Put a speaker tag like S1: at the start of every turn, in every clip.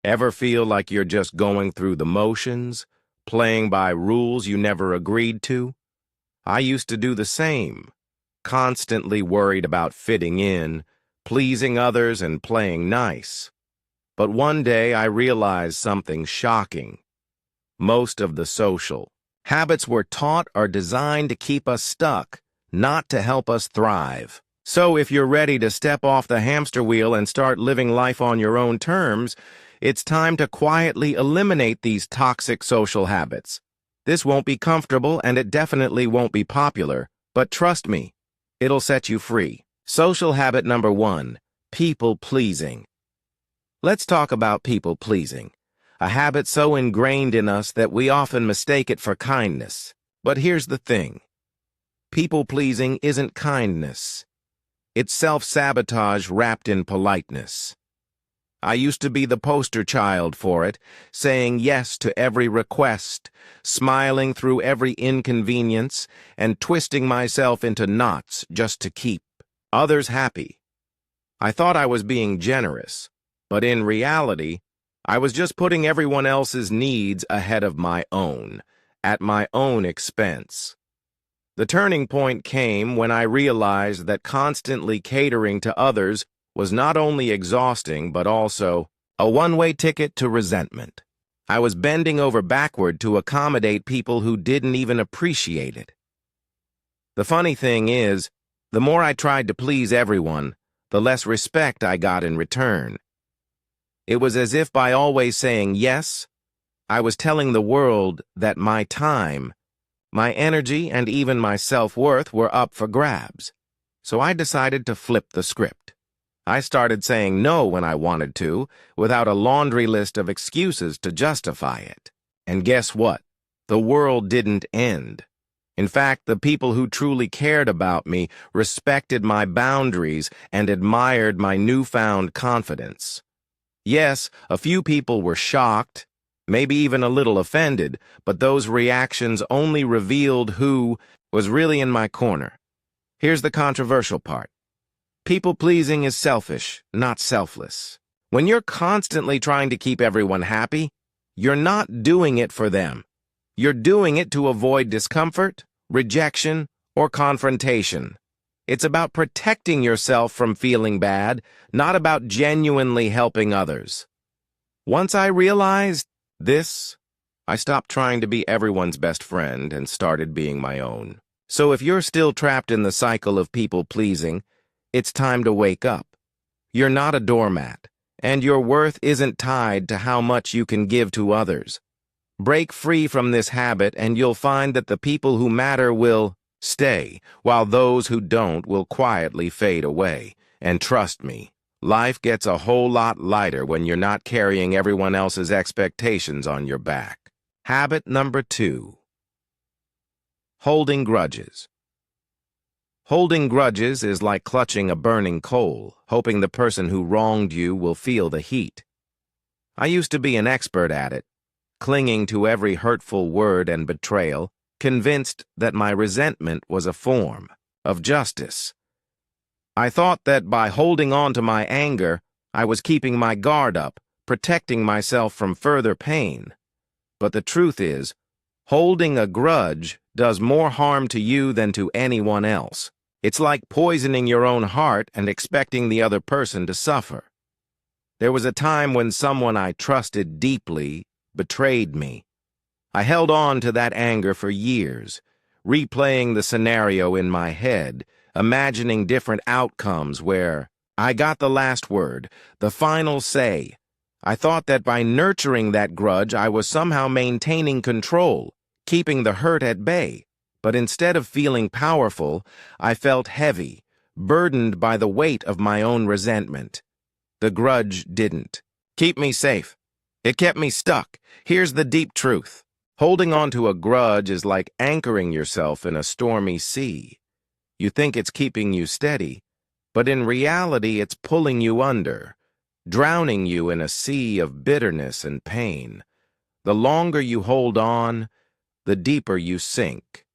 S1: Ever feel like you're just going through the motions, playing by rules you never agreed to? I used to do the same, constantly worried about fitting in, pleasing others, and playing nice. But one day I realized something shocking. Most of the social habits we're taught are designed to keep us stuck, not to help us thrive. So if you're ready to step off the hamster wheel and start living life on your own terms, it's time to quietly eliminate these toxic social habits. This won't be comfortable and it definitely won't be popular, but trust me, it'll set you free. Social habit number 1, people-pleasing. Let's talk about people-pleasing, a habit so ingrained in us that we often mistake it for kindness. But here's the thing. People-pleasing isn't kindness. It's self-sabotage wrapped in politeness. I used to be the poster child for it, saying yes to every request, smiling through every inconvenience, and twisting myself into knots just to keep others happy. I thought I was being generous, but in reality, I was just putting everyone else's needs ahead of my own, at my own expense. The turning point came when I realized that constantly catering to others was not only exhausting but also a one-way ticket to resentment. I was bending over backward to accommodate people who didn't even appreciate it. The funny thing is, the more I tried to please everyone, the less respect I got in return. It was as if by always saying yes, I was telling the world that my time, my energy, and even my self-worth were up for grabs. So I decided to flip the script. I started saying no when I wanted to, without a laundry list of excuses to justify it. And guess what? The world didn't end. In fact, the people who truly cared about me respected my boundaries and admired my newfound confidence. Yes, a few people were shocked, maybe even a little offended, but those reactions only revealed who was really in my corner. Here's the controversial part. People-pleasing is selfish, not selfless. When you're constantly trying to keep everyone happy, you're not doing it for them. You're doing it to avoid discomfort, rejection, or confrontation. It's about protecting yourself from feeling bad, not about genuinely helping others. Once I realized this, I stopped trying to be everyone's best friend and started being my own. So if you're still trapped in the cycle of people-pleasing, it's time to wake up. You're not a doormat, and your worth isn't tied to how much you can give to others. Break free from this habit and you'll find that the people who matter will stay, while those who don't will quietly fade away. And trust me, life gets a whole lot lighter when you're not carrying everyone else's expectations on your back. Habit number 2. Holding grudges. Holding grudges is like clutching a burning coal, hoping the person who wronged you will feel the heat. I used to be an expert at it, clinging to every hurtful word and betrayal, convinced that my resentment was a form of justice. I thought that by holding on to my anger, I was keeping my guard up, protecting myself from further pain. But the truth is, holding a grudge does more harm to you than to anyone else. It's like poisoning your own heart and expecting the other person to suffer. There was a time when someone I trusted deeply betrayed me. I held on to that anger for years, replaying the scenario in my head, imagining different outcomes where I got the last word, the final say. I thought that by nurturing that grudge, I was somehow maintaining control, keeping the hurt at bay. But instead of feeling powerful, I felt heavy, burdened by the weight of my own resentment. The grudge didn't keep me safe. It kept me stuck. Here's the deep truth. Holding on to a grudge is like anchoring yourself in a stormy sea. You think it's keeping you steady, but in reality it's pulling you under, drowning you in a sea of bitterness and pain. The longer you hold on, the deeper you sink,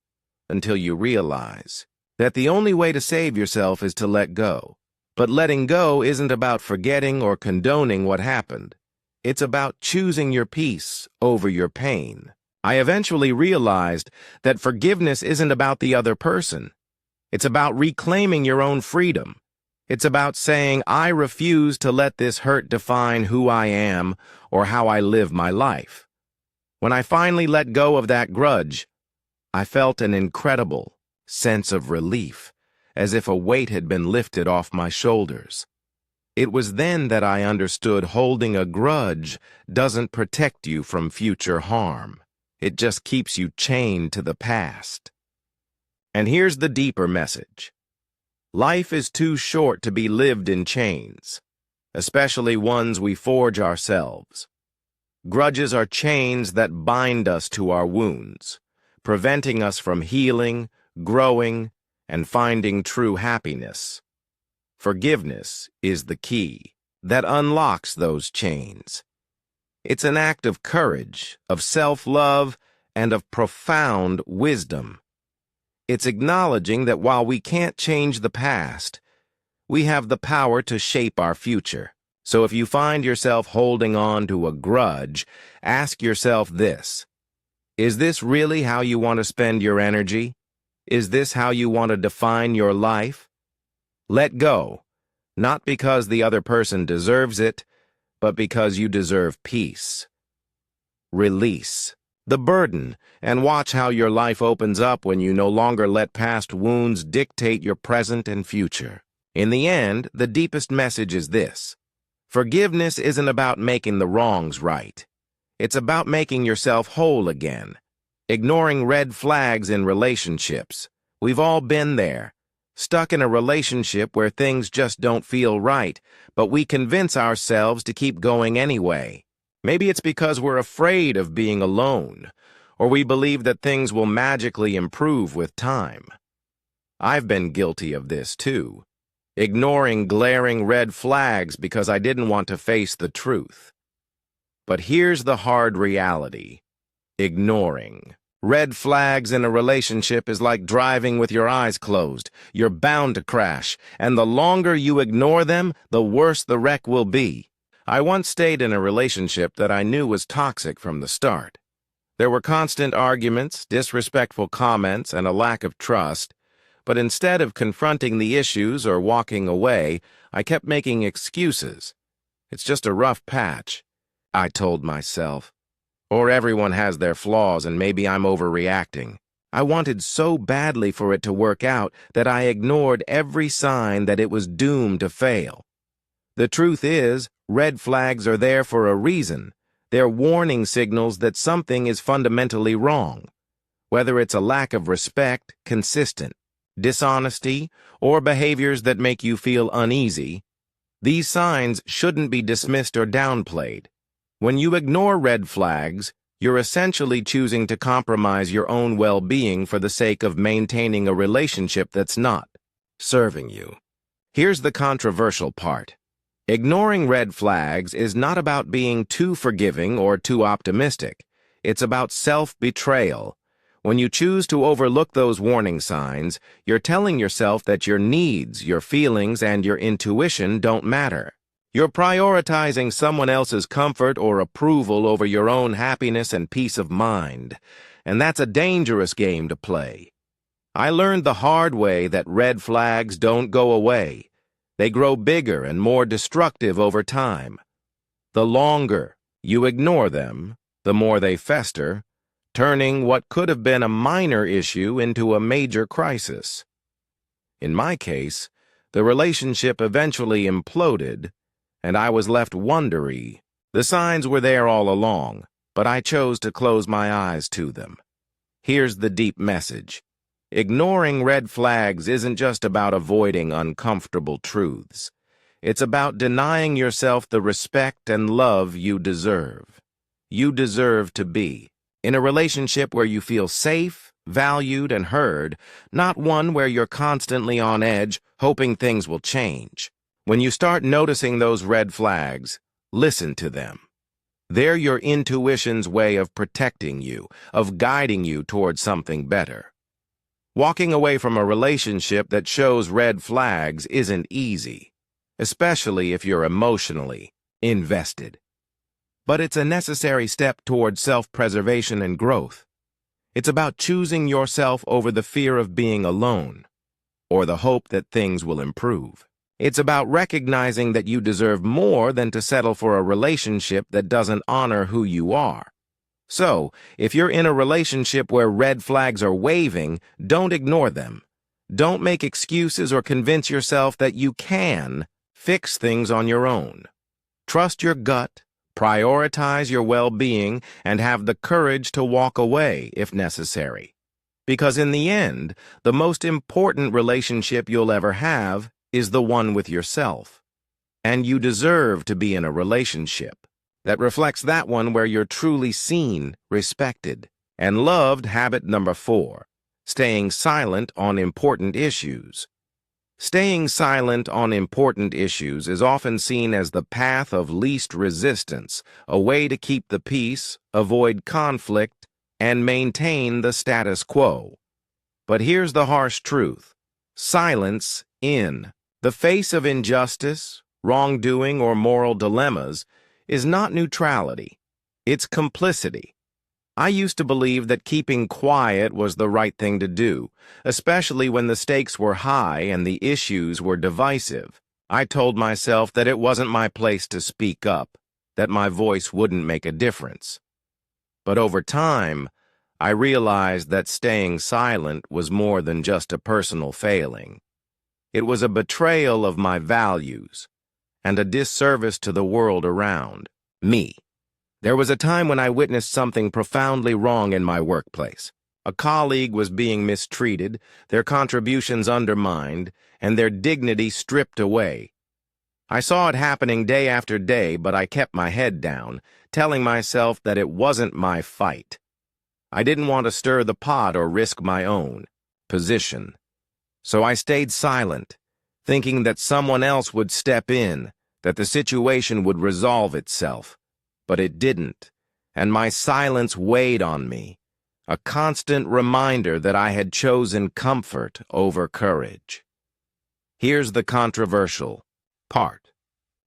S1: until you realize that the only way to save yourself is to let go. But letting go isn't about forgetting or condoning what happened. It's about choosing your peace over your pain. I eventually realized that forgiveness isn't about the other person. It's about reclaiming your own freedom. It's about saying, I refuse to let this hurt define who I am or how I live my life. When I finally let go of that grudge, I felt an incredible sense of relief, as if a weight had been lifted off my shoulders. It was then that I understood holding a grudge doesn't protect you from future harm. It just keeps you chained to the past. And here's the deeper message. Life is too short to be lived in chains, especially ones we forge ourselves. Grudges are chains that bind us to our wounds, preventing us from healing, growing, and finding true happiness. Forgiveness is the key that unlocks those chains. It's an act of courage, of self-love, and of profound wisdom. It's acknowledging that while we can't change the past, we have the power to shape our future. So if you find yourself holding on to a grudge, ask yourself this: is this really how you want to spend your energy? Is this how you want to define your life? Let go, not because the other person deserves it, but because you deserve peace. Release the burden and watch how your life opens up when you no longer let past wounds dictate your present and future. In the end, the deepest message is this: forgiveness isn't about making the wrongs right. It's about making yourself whole again. Ignoring red flags in relationships. We've all been there. Stuck in a relationship where things just don't feel right, but we convince ourselves to keep going anyway. Maybe it's because we're afraid of being alone, or we believe that things will magically improve with time. I've been guilty of this too, ignoring glaring red flags because I didn't want to face the truth. But here's the hard reality: ignoring red flags in a relationship is like driving with your eyes closed. You're bound to crash, and the longer you ignore them, the worse the wreck will be. I once stayed in a relationship that I knew was toxic from the start. There were constant arguments, disrespectful comments, and a lack of trust, but instead of confronting the issues or walking away, I kept making excuses. It's just a rough patch, I told myself. Or everyone has their flaws and maybe I'm overreacting. I wanted so badly for it to work out that I ignored every sign that it was doomed to fail. The truth is, red flags are there for a reason. They're warning signals that something is fundamentally wrong. Whether it's a lack of respect, consistent, dishonesty, or behaviors that make you feel uneasy, these signs shouldn't be dismissed or downplayed. When you ignore red flags, you're essentially choosing to compromise your own well-being for the sake of maintaining a relationship that's not serving you. Here's the controversial part. Ignoring red flags is not about being too forgiving or too optimistic. It's about self-betrayal. When you choose to overlook those warning signs, you're telling yourself that your needs, your feelings, and your intuition don't matter. You're prioritizing someone else's comfort or approval over your own happiness and peace of mind, and that's a dangerous game to play. I learned the hard way that red flags don't go away. They grow bigger and more destructive over time. The longer you ignore them, the more they fester, turning what could have been a minor issue into a major crisis. In my case, the relationship eventually imploded, and I was left wondering. The signs were there all along, but I chose to close my eyes to them. Here's the deep message. Ignoring red flags isn't just about avoiding uncomfortable truths. It's about denying yourself the respect and love you deserve. You deserve to be in a relationship where you feel safe, valued, and heard, not one where you're constantly on edge, hoping things will change. When you start noticing those red flags, listen to them. They're your intuition's way of protecting you, of guiding you towards something better. Walking away from a relationship that shows red flags isn't easy, especially if you're emotionally invested. but it's a necessary step toward self-preservation and growth. It's about choosing yourself over the fear of being alone, or the hope that things will improve. It's about recognizing that you deserve more than to settle for a relationship that doesn't honor who you are. So, if you're in a relationship where red flags are waving, don't ignore them. Don't make excuses or convince yourself that you can fix things on your own. Trust your gut, prioritize your well-being, and have the courage to walk away if necessary. Because in the end, the most important relationship you'll ever have is the one with yourself. And you deserve to be in a relationship that reflects that one where you're truly seen, respected, and loved. Habit number 4, staying silent on important issues. Staying silent on important issues is often seen as the path of least resistance, a way to keep the peace, avoid conflict, and maintain the status quo. But here's the harsh truth. Silence in the face of injustice, wrongdoing, or moral dilemmas is not neutrality. It's complicity. I used to believe that keeping quiet was the right thing to do, especially when the stakes were high and the issues were divisive. I told myself that it wasn't my place to speak up, that my voice wouldn't make a difference. But over time, I realized that staying silent was more than just a personal failing. It was a betrayal of my values and a disservice to the world around me. There was a time when I witnessed something profoundly wrong in my workplace. A colleague was being mistreated, their contributions undermined, and their dignity stripped away. I saw it happening day after day, but I kept my head down, telling myself that it wasn't my fight. I didn't want to stir the pot or risk my own position. So I stayed silent, thinking that someone else would step in, that the situation would resolve itself. But it didn't, and my silence weighed on me, a constant reminder that I had chosen comfort over courage. Here's the controversial part.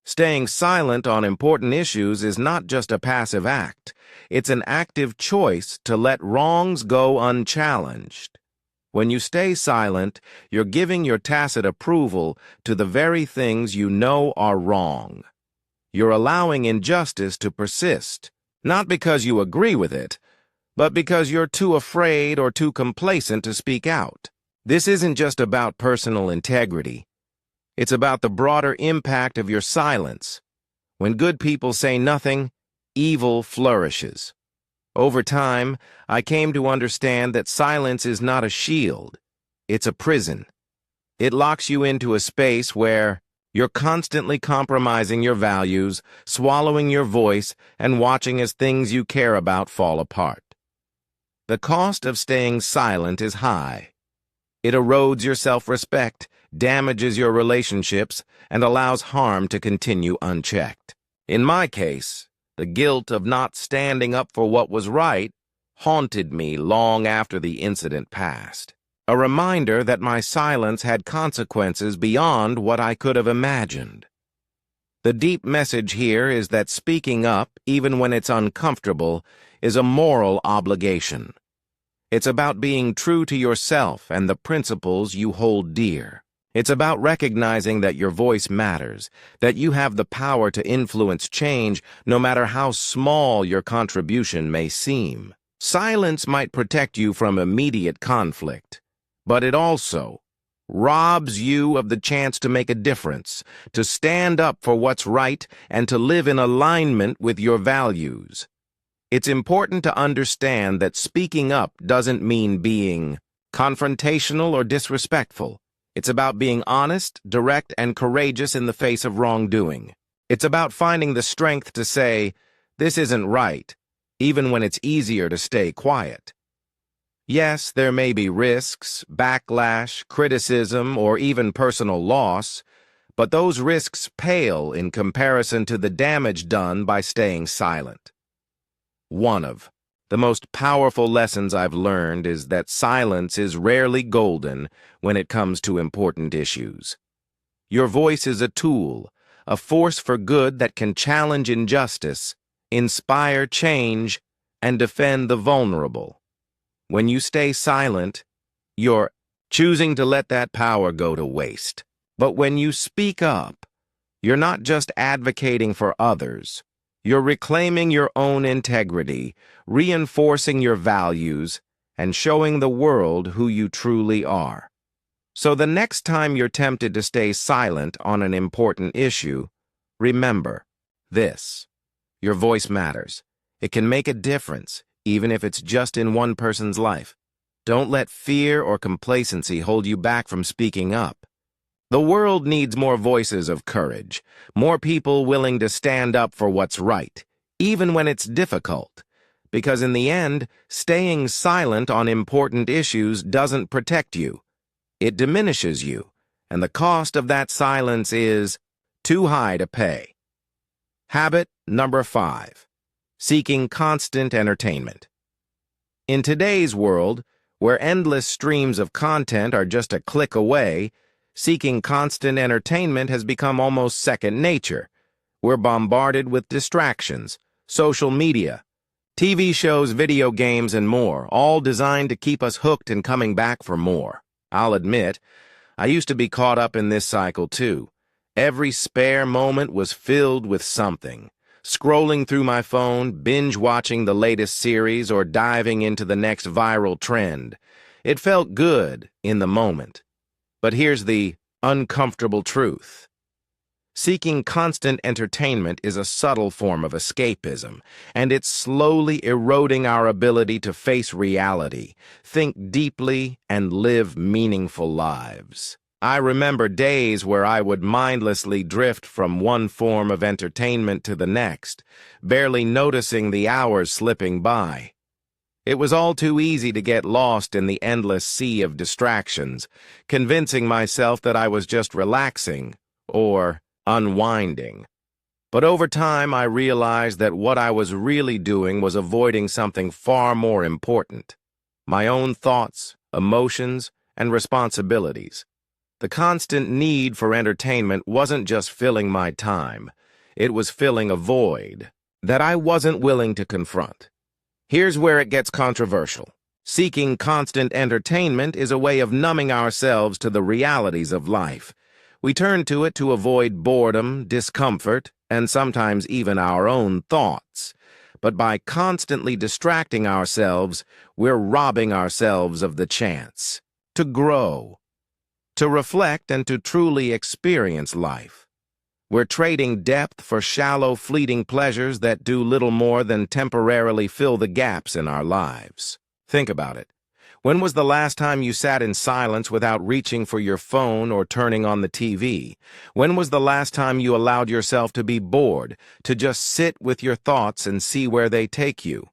S1: Staying silent on important issues is not just a passive act. It's an active choice to let wrongs go unchallenged. When you stay silent, you're giving your tacit approval to the very things you know are wrong. You're allowing injustice to persist, not because you agree with it, but because you're too afraid or too complacent to speak out. This isn't just about personal integrity. It's about the broader impact of your silence. When good people say nothing, evil flourishes. Over time, I came to understand that silence is not a shield. It's a prison. It locks you into a space where you're constantly compromising your values, swallowing your voice, and watching as things you care about fall apart. The cost of staying silent is high. It erodes your self-respect, damages your relationships, and allows harm to continue unchecked. In my case, the guilt of not standing up for what was right haunted me long after the incident passed. A reminder that my silence had consequences beyond what I could have imagined. The deep message here is that speaking up, even when it's uncomfortable, is a moral obligation. It's about being true to yourself and the principles you hold dear. It's about recognizing that your voice matters, that you have the power to influence change no matter how small your contribution may seem. Silence might protect you from immediate conflict, but it also robs you of the chance to make a difference, to stand up for what's right, and to live in alignment with your values. It's important to understand that speaking up doesn't mean being confrontational or disrespectful. It's about being honest, direct, and courageous in the face of wrongdoing. It's about finding the strength to say, "This isn't right," even when it's easier to stay quiet. Yes, there may be risks, backlash, criticism, or even personal loss, but those risks pale in comparison to the damage done by staying silent. One of the most powerful lessons I've learned is that silence is rarely golden when it comes to important issues. Your voice is a tool, a force for good that can challenge injustice inspire change, and defend the vulnerable. When you stay silent, you're choosing to let that power go to waste. But when you speak up, you're not just advocating for others. You're reclaiming your own integrity, reinforcing your values, and showing the world who you truly are. So the next time you're tempted to stay silent on an important issue, remember this. Your voice matters. It can make a difference, even if it's just in one person's life. Don't let fear or complacency hold you back from speaking up. The world needs more voices of courage, more people willing to stand up for what's right, even when it's difficult. Because in the end, staying silent on important issues doesn't protect you. It diminishes you, and the cost of that silence is too high to pay. Habit number 5. Seeking constant entertainment. In today's world, where endless streams of content are just a click away, seeking constant entertainment has become almost second nature. We're bombarded with distractions, social media, TV shows, video games, and more, all designed to keep us hooked and coming back for more. I'll admit, I used to be caught up in this cycle too. Every spare moment was filled with something. Scrolling through my phone, binge-watching the latest series, or diving into the next viral trend. It felt good in the moment. But here's the uncomfortable truth. Seeking constant entertainment is a subtle form of escapism, and it's slowly eroding our ability to face reality, think deeply, and live meaningful lives. I remember days where I would mindlessly drift from one form of entertainment to the next, barely noticing the hours slipping by. It was all too easy to get lost in the endless sea of distractions, convincing myself that I was just relaxing or unwinding. But over time, I realized that what I was really doing was avoiding something far more important: my own thoughts, emotions, and responsibilities. The constant need for entertainment wasn't just filling my time, it was filling a void that I wasn't willing to confront. Here's where it gets controversial. Seeking constant entertainment is a way of numbing ourselves to the realities of life. We turn to it to avoid boredom, discomfort, and sometimes even our own thoughts. But by constantly distracting ourselves, we're robbing ourselves of the chance to grow, to reflect, and to truly experience life. We're trading depth for shallow, fleeting pleasures that do little more than temporarily fill the gaps in our lives. Think about it. When was the last time you sat in silence without reaching for your phone or turning on the TV? When was the last time you allowed yourself to be bored, to just sit with your thoughts and see where they take you?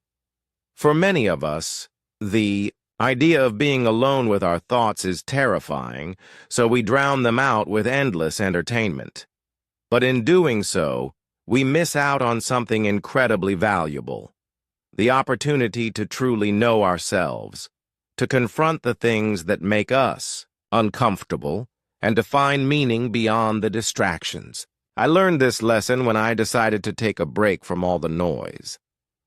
S1: For many of us, the idea of being alone with our thoughts is terrifying, so we drown them out with endless entertainment. But in doing so, we miss out on something incredibly valuable: the opportunity to truly know ourselves, to confront the things that make us uncomfortable, and to find meaning beyond the distractions. I learned this lesson when I decided to take a break from all the noise.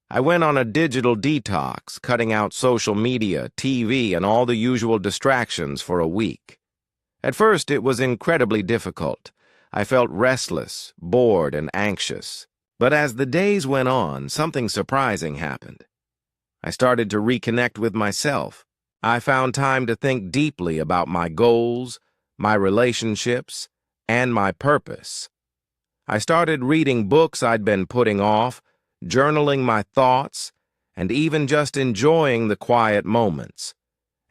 S1: I went on a digital detox, cutting out social media, TV, and all the usual distractions for a week. At first, it was incredibly difficult. I felt restless, bored, and anxious. But as the days went on, something surprising happened. I started to reconnect with myself. I found time to think deeply about my goals, my relationships, and my purpose. I started reading books I'd been putting off, journaling my thoughts, and even just enjoying the quiet moments.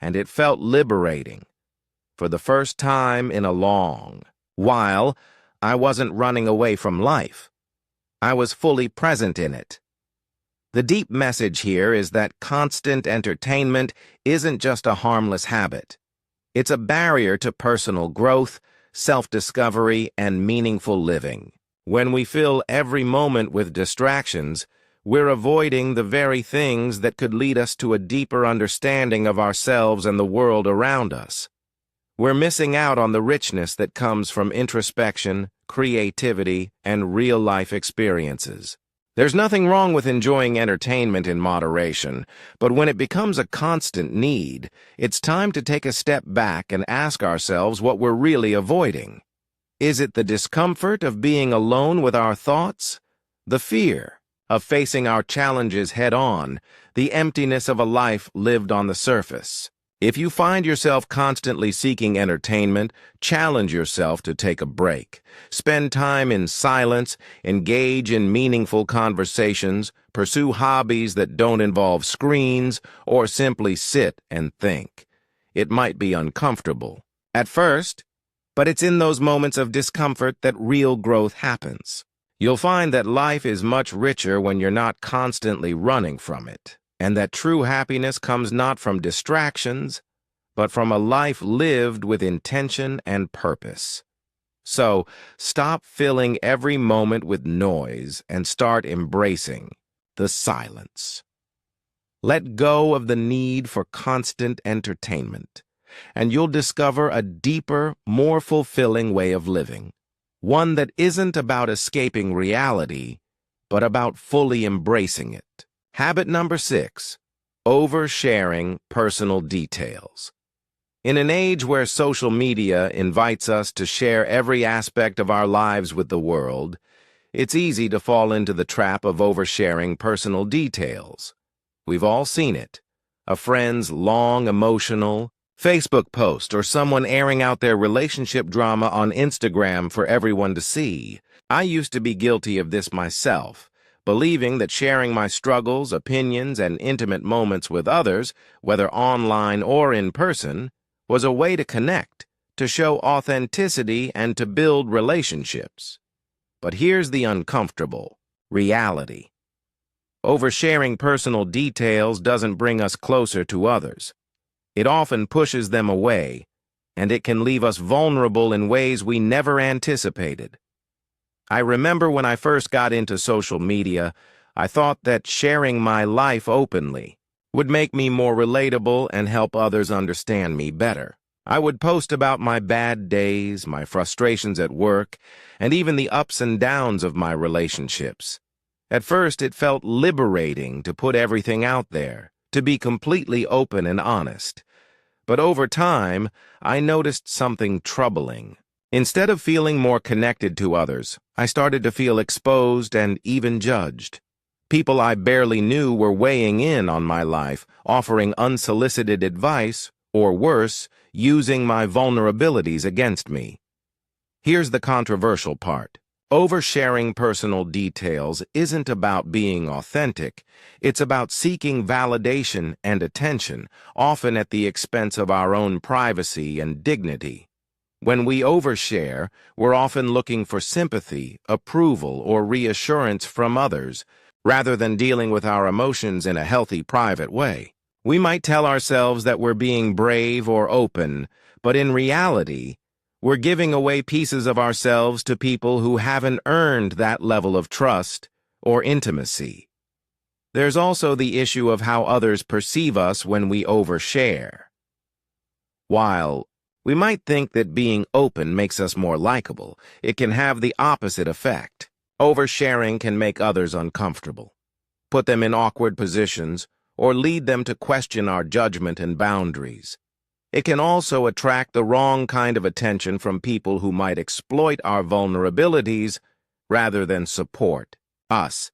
S1: And it felt liberating. For the first time in a long while, I wasn't running away from life. I was fully present in it. The deep message here is that constant entertainment isn't just a harmless habit. It's a barrier to personal growth, self-discovery, and meaningful living. When we fill every moment with distractions, we're avoiding the very things that could lead us to a deeper understanding of ourselves and the world around us. We're missing out on the richness that comes from introspection, creativity, and real-life experiences. There's nothing wrong with enjoying entertainment in moderation, but when it becomes a constant need, it's time to take a step back and ask ourselves what we're really avoiding. Is it the discomfort of being alone with our thoughts? The fear of facing our challenges head-on? The emptiness of a life lived on the surface? If you find yourself constantly seeking entertainment, challenge yourself to take a break. Spend time in silence, engage in meaningful conversations, pursue hobbies that don't involve screens, or simply sit and think. It might be uncomfortable at first, but it's in those moments of discomfort that real growth happens. You'll find that life is much richer when you're not constantly running from it, and that true happiness comes not from distractions, but from a life lived with intention and purpose. So, stop filling every moment with noise and start embracing the silence. Let go of the need for constant entertainment, and you'll discover a deeper, more fulfilling way of living. One that isn't about escaping reality, but about fully embracing it. Habit number 6, oversharing personal details. In an age where social media invites us to share every aspect of our lives with the world, it's easy to fall into the trap of oversharing personal details. We've all seen it. A friend's long, emotional Facebook post or someone airing out their relationship drama on Instagram for everyone to see. I used to be guilty of this myself, believing that sharing my struggles, opinions, and intimate moments with others, whether online or in person, was a way to connect, to show authenticity, and to build relationships. But here's the uncomfortable reality. Oversharing personal details doesn't bring us closer to others. It often pushes them away, and it can leave us vulnerable in ways we never anticipated. I remember when I first got into social media, I thought that sharing my life openly would make me more relatable and help others understand me better. I would post about my bad days, my frustrations at work, and even the ups and downs of my relationships. At first, it felt liberating to put everything out there, to be completely open and honest. But over time, I noticed something troubling. Instead of feeling more connected to others, I started to feel exposed and even judged. People I barely knew were weighing in on my life, offering unsolicited advice, or worse, using my vulnerabilities against me. Here's the controversial part. Oversharing personal details isn't about being authentic. It's about seeking validation and attention, often at the expense of our own privacy and dignity. When we overshare, we're often looking for sympathy, approval, or reassurance from others, rather than dealing with our emotions in a healthy, private way. We might tell ourselves that we're being brave or open, but in reality, we're giving away pieces of ourselves to people who haven't earned that level of trust or intimacy. There's also the issue of how others perceive us when we overshare. While we might think that being open makes us more likable, it can have the opposite effect. Oversharing can make others uncomfortable, put them in awkward positions, or lead them to question our judgment and boundaries. It can also attract the wrong kind of attention from people who might exploit our vulnerabilities rather than support us.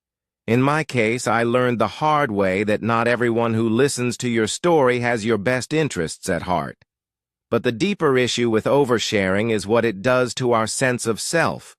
S1: In my case, I learned the hard way that not everyone who listens to your story has your best interests at heart. But the deeper issue with oversharing is what it does to our sense of self.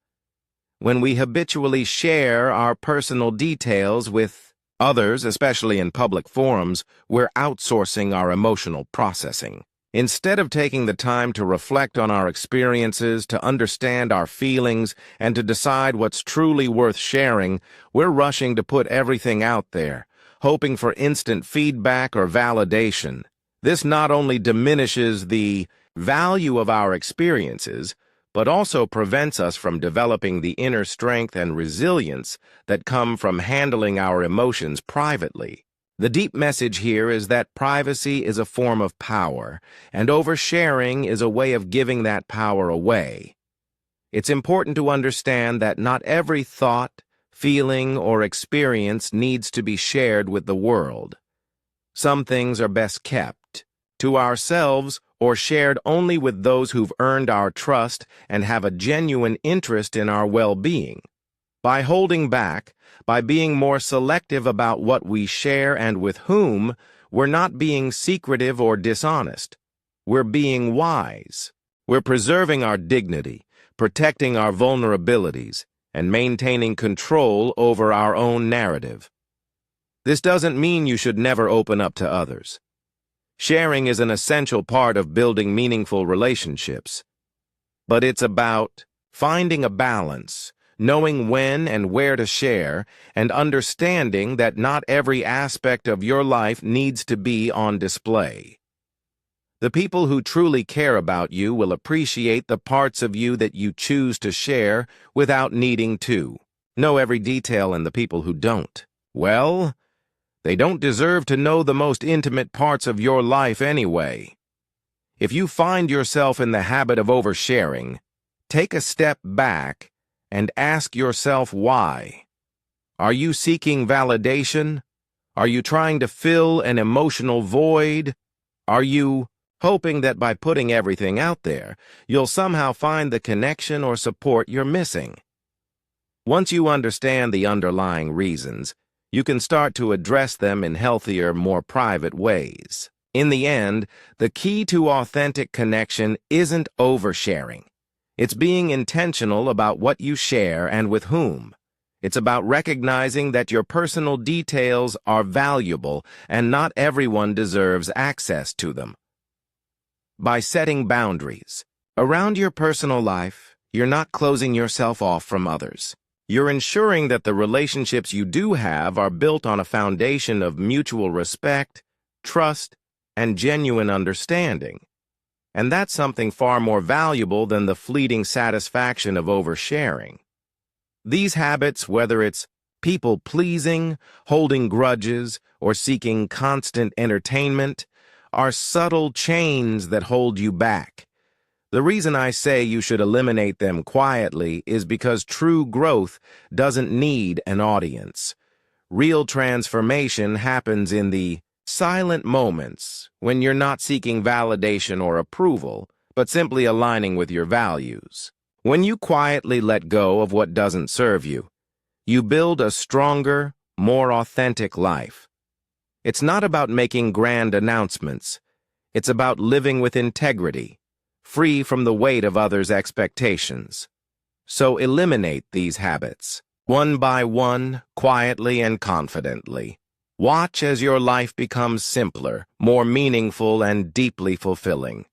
S1: When we habitually share our personal details with others, especially in public forums, we're outsourcing our emotional processing. Instead of taking the time to reflect on our experiences, to understand our feelings, and to decide what's truly worth sharing, we're rushing to put everything out there, hoping for instant feedback or validation. This not only diminishes the value of our experiences, but also prevents us from developing the inner strength and resilience that come from handling our emotions privately. The deep message here is that privacy is a form of power, and oversharing is a way of giving that power away. It's important to understand that not every thought, feeling, or experience needs to be shared with the world. Some things are best kept to ourselves or shared only with those who've earned our trust and have a genuine interest in our well-being. By holding back, by being more selective about what we share and with whom, we're not being secretive or dishonest. We're being wise. We're preserving our dignity, protecting our vulnerabilities, and maintaining control over our own narrative. This doesn't mean you should never open up to others. Sharing is an essential part of building meaningful relationships. But it's about finding a balance, knowing when and where to share, and understanding that not every aspect of your life needs to be on display. The people who truly care about you will appreciate the parts of you that you choose to share without needing to know every detail, and the people who don't, well, they don't deserve to know the most intimate parts of your life anyway. If you find yourself in the habit of oversharing, take a step back and ask yourself why. Are you seeking validation? Are you trying to fill an emotional void? Are you hoping that by putting everything out there, you'll somehow find the connection or support you're missing? Once you understand the underlying reasons, you can start to address them in healthier, more private ways. In the end, the key to authentic connection isn't oversharing. It's being intentional about what you share and with whom. It's about recognizing that your personal details are valuable and not everyone deserves access to them. By setting boundaries around your personal life, you're not closing yourself off from others. You're ensuring that the relationships you do have are built on a foundation of mutual respect, trust, and genuine understanding. And that's something far more valuable than the fleeting satisfaction of oversharing. These habits, whether it's people-pleasing, holding grudges, or seeking constant entertainment, are subtle chains that hold you back. The reason I say you should eliminate them quietly is because true growth doesn't need an audience. Real transformation happens in the silent moments when you're not seeking validation or approval, but simply aligning with your values. When you quietly let go of what doesn't serve you, you build a stronger, more authentic life. It's not about making grand announcements. It's about living with integrity, free from the weight of others' expectations. So eliminate these habits, one by one, quietly and confidently. Watch as your life becomes simpler, more meaningful, and deeply fulfilling.